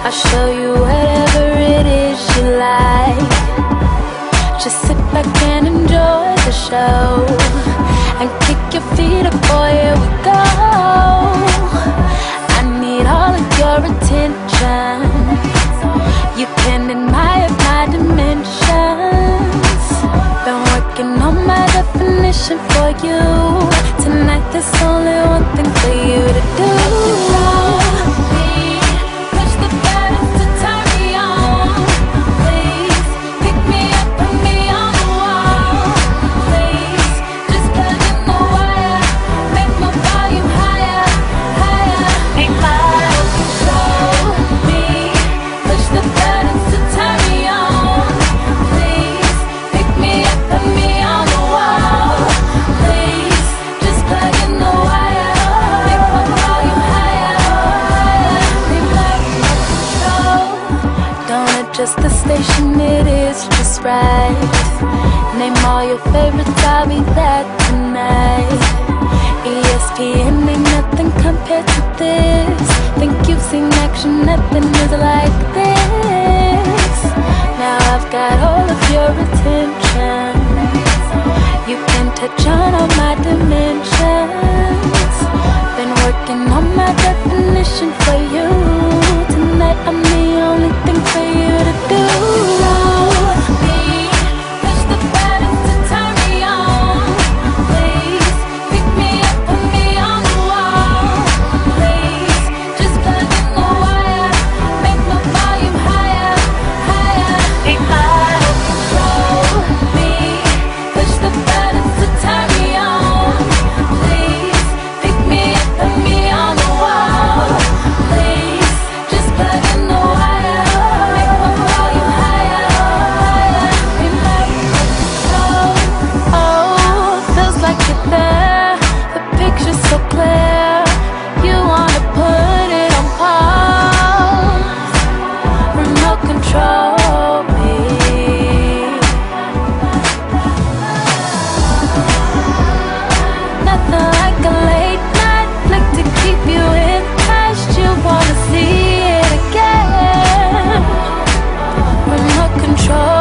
I'll show you whatever it is you like. Just sit back and enjoy the show and kick your feet up, boy, here we go. I need all of your attention. You can admire my dimensions. Been working on my definition for you. Tonight there's only one thing for you to do. Push the buttons to turn me on. Please pick me up, put me on the wall. Please just plug in the wire, make my volume higher, higher. Make my control me. Push the buttons to turn me on. Please pick me up, put me on the wall. Please just plug in the wire, make my volume higher, higher. Make my control. Don't adjust the station, it is just right. Name all your favorites, I'll be there tonight. ESPN ain't nothing compared to this. Think you've seen action, nothing is like this. Now I've got all of your attention. You can touch on all my dimensions. Been working on my definition for you. Tonight I'm the only thing for you to do. Push the buttons to turn me on. Please pick me up, put me on the wall. Please just plug in the wire, make my volume higher, higher. Take my control me. Push the buttons to turn me on. Please pick me up, put me on the wall. Please just plug in the wire, make my volume higher, higher. Take my control. Oh, feels like you're there. The picture's so clear. You wanna put it on pause. Remote control me. Nothing like a late night flick to keep you enticed. You wanna see it again. Remote control.